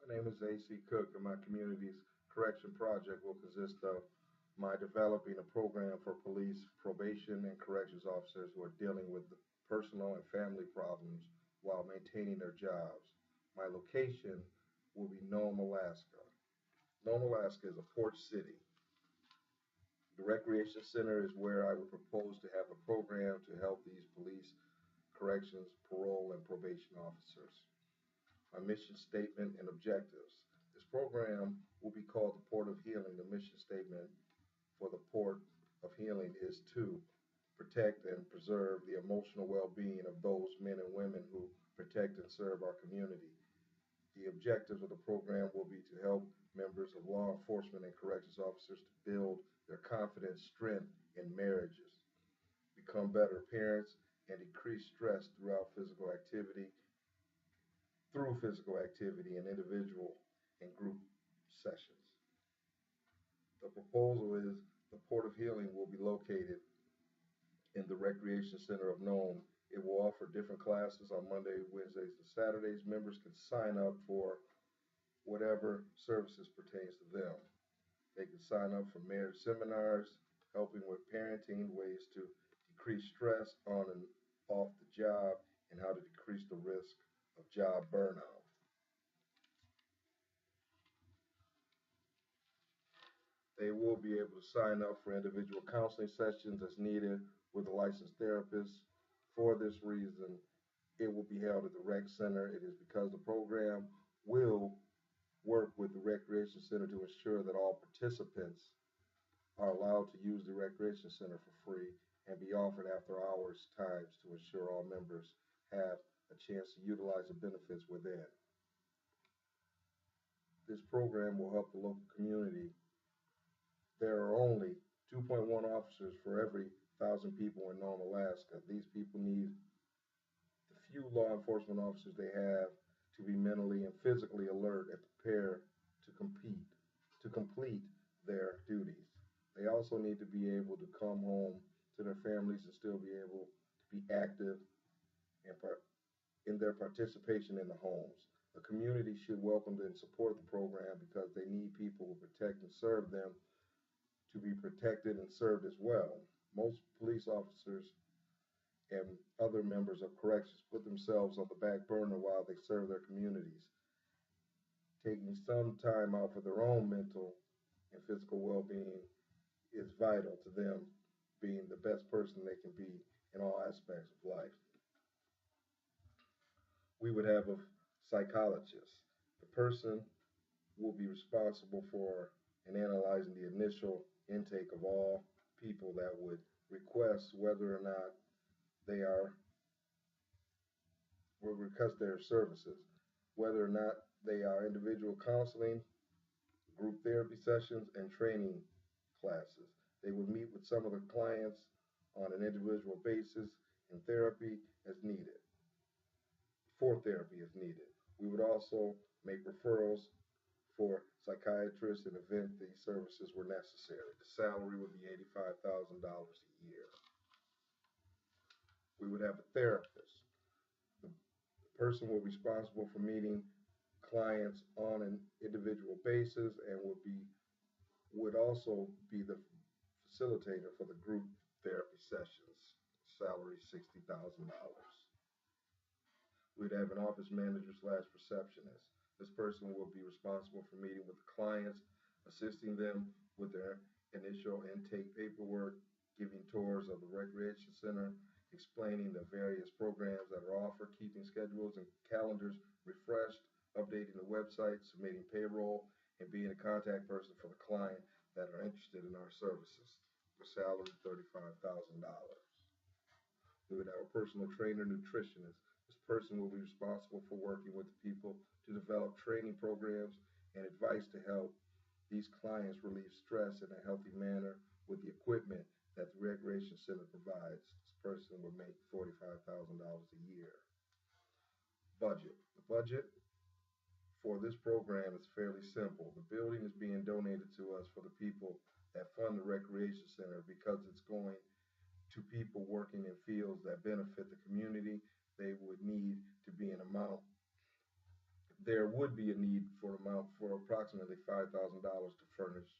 My name is A.C. Cook, and my community's correction project will consist of my developing a program for police, probation, and corrections officers who are dealing with personal and family problems while maintaining their jobs. My location will be Nome, Alaska. Nome, Alaska is a port city. The Recreation Center is where I would propose to have a program to help these police, corrections, parole, and probation officers. My mission statement and objectives. This program will be called the Port of Healing. The mission statement for the Port of Healing is to protect and preserve the emotional well-being of those men and women who protect and serve our community. The objectives of the program will be to help members of law enforcement and corrections officers to build their confidence, strength in marriages, become better parents, and decrease stress through physical activity in individual and group sessions. The proposal is the Port of Healing will be located in the Recreation Center of Nome. It will offer different classes on Monday, Wednesdays, and Saturdays. Members can sign up for whatever services pertains to them. They can sign up for marriage seminars, helping with parenting, ways to decrease stress on and off the job, and how to decrease the risk of job burnout. They will be able to sign up for individual counseling sessions as needed with a licensed therapist. For this reason, it will be held at the rec center. It is because the program will work with the recreation center to ensure that all participants are allowed to use the recreation center for free and be offered after hours times to ensure all members have a chance to utilize the benefits within. This program will help the local community. There are only 2.1 officers for every 1,000 people in Nome, Alaska. These people need the few law enforcement officers they have to be mentally and physically alert and prepared to complete their duties. They also need to be able to come home to their families and still be able to be active and in their participation in the homes. The community should welcome and support the program because they need people who protect and serve them to be protected and served as well. Most police officers and other members of corrections put themselves on the back burner while they serve their communities. Taking some time out for their own mental and physical well-being is vital to them being the best person they can be in all aspects of life. We would have a psychologist. The person will be responsible for and analyzing the initial intake of all people that would request whether or not they are will request their services, whether or not they are individual counseling, group therapy sessions, and training classes. They would meet with some of the clients on an individual basis in therapy as needed, for therapy as needed. We would also make referrals for psychiatrists in event these services were necessary. The salary would be $85,000 a year. We would have a therapist. The person will be responsible for meeting clients on an individual basis and would also be the facilitator for the group therapy sessions. Salary $60,000. We'd have an office manager slash receptionist. This person will be responsible for meeting with the clients, assisting them with their initial intake paperwork, giving tours of the recreation center, explaining the various programs that are offered, keeping schedules and calendars refreshed, updating the website, submitting payroll, and being a contact person for the client that are interested in our services. The salary $35,000. We would have a personal trainer, nutritionist. This person will be responsible for working with the people to develop training programs and advice to help these clients relieve stress in a healthy manner with the equipment that the Recreation Center provides. This person would make $45,000 a year. Budget. The budget for this program is fairly simple. The building is being donated to us for the people that fund the Recreation Center because it's going to people working in fields that benefit the community. They would need to be an amount. There would be a need for amount for approximately $5,000 to furnish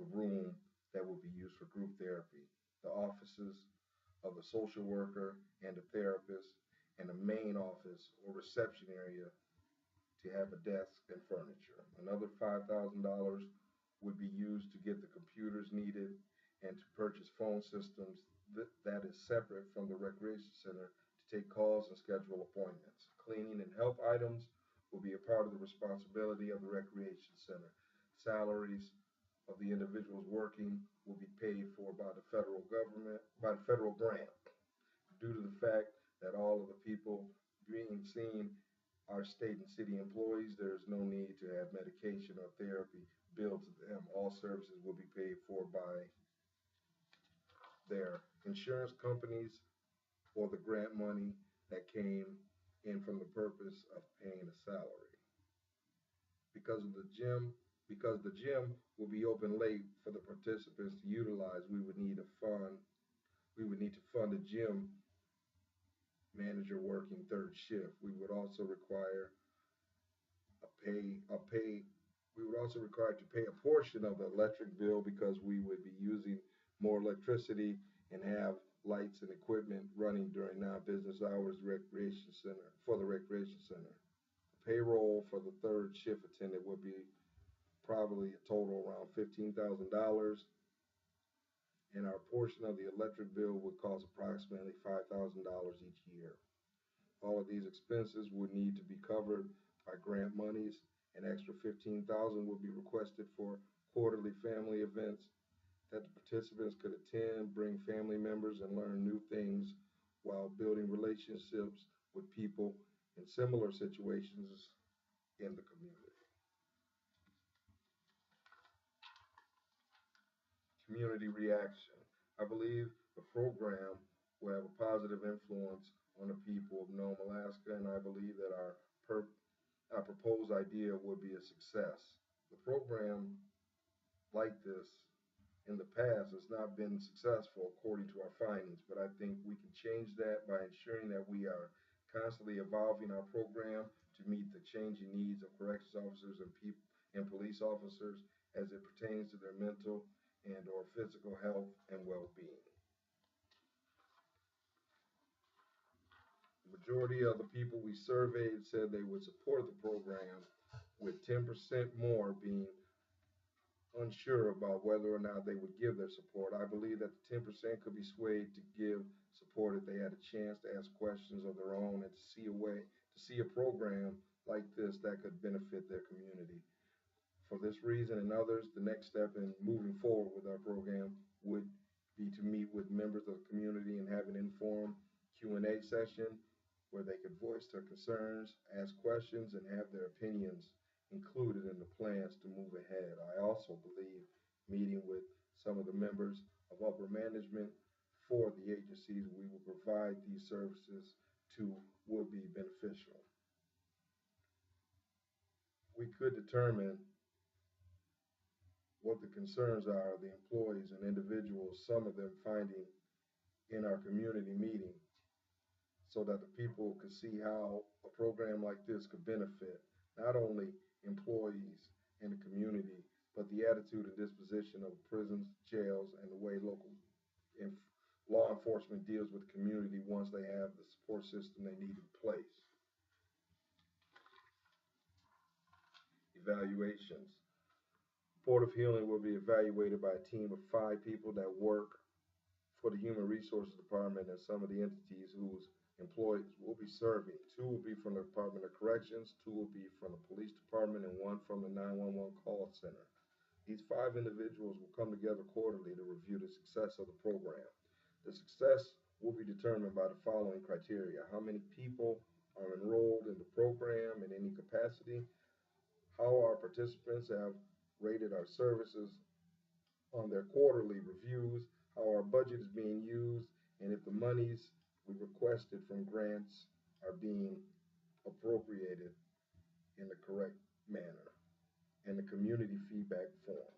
the room that will be used for group therapy, the offices of the social worker and the therapist, and the main office or reception area to have a desk and furniture. Another $5,000 would be used to get the computers needed and to purchase phone systems that is separate from the recreation center to take calls and schedule appointments. Cleaning and help items will be a part of the responsibility of the recreation center. Salaries of the individuals working will be paid for by the federal government, by the federal grant. Due to the fact that all of the people being seen are state and city employees, there is no need to have medication or therapy billed to them. All services will be paid for by their insurance companies or the grant money that came in from the purpose of paying a salary. Because of the gym, because the gym will be open late for the participants to utilize, we would need to fund a gym manager working third shift. We would also require to pay a portion of the electric bill because we would be using more electricity and have lights and equipment running during non-business hours recreation center for the recreation center. Payroll for the third shift attendant would be probably a total around $15,000, and our portion of the electric bill would cost approximately $5,000 each year. All of these expenses would need to be covered by grant monies. An extra $15,000 would be requested for quarterly family events that the participants could attend, bring family members, and learn new things while building relationships with people in similar situations in the community. Community reaction. I believe the program will have a positive influence on the people of Nome, Alaska, and I believe that our proposed idea would be a success. The program like this in the past has not been successful according to our findings, but I think we can change that by ensuring that we are constantly evolving our program to meet the changing needs of corrections officers and police officers as it pertains to their mental and or physical health and well-being. The majority of the people we surveyed said they would support the program, with 10% more being unsure about whether or not they would give their support. I believe that the 10% could be swayed to give support if they had a chance to ask questions of their own and to see a program like this that could benefit their community. For this reason and others, the next step in moving forward with our program would be to meet with members of the community and have an informed Q&A session where they could voice their concerns, ask questions, and have their opinions included in the plans to move ahead. I also believe meeting with some of the members of upper management for the agencies we will provide these services to would be beneficial. We could determine what the concerns are of the employees and individuals, some of them finding in our community meeting, so that the people could see how a program like this could benefit not only employees in the community, but the attitude and disposition of prisons, jails, and the way local law enforcement deals with the community once they have the support system they need in place. Evaluations. Board of Healing will be evaluated by a team of 5 people that work for the Human Resources Department and some of the entities whose employees will be serving. 2 will be from the Department of Corrections, 2 will be from the Police Department, and 1 from the 911 call center. These 5 individuals will come together quarterly to review the success of the program. The success will be determined by the following criteria: how many people are enrolled in the program in any capacity, how our participants have rated our services on their quarterly reviews, how our budget is being used, and if the monies we requested from grants are being appropriated in the correct manner, and the community feedback form.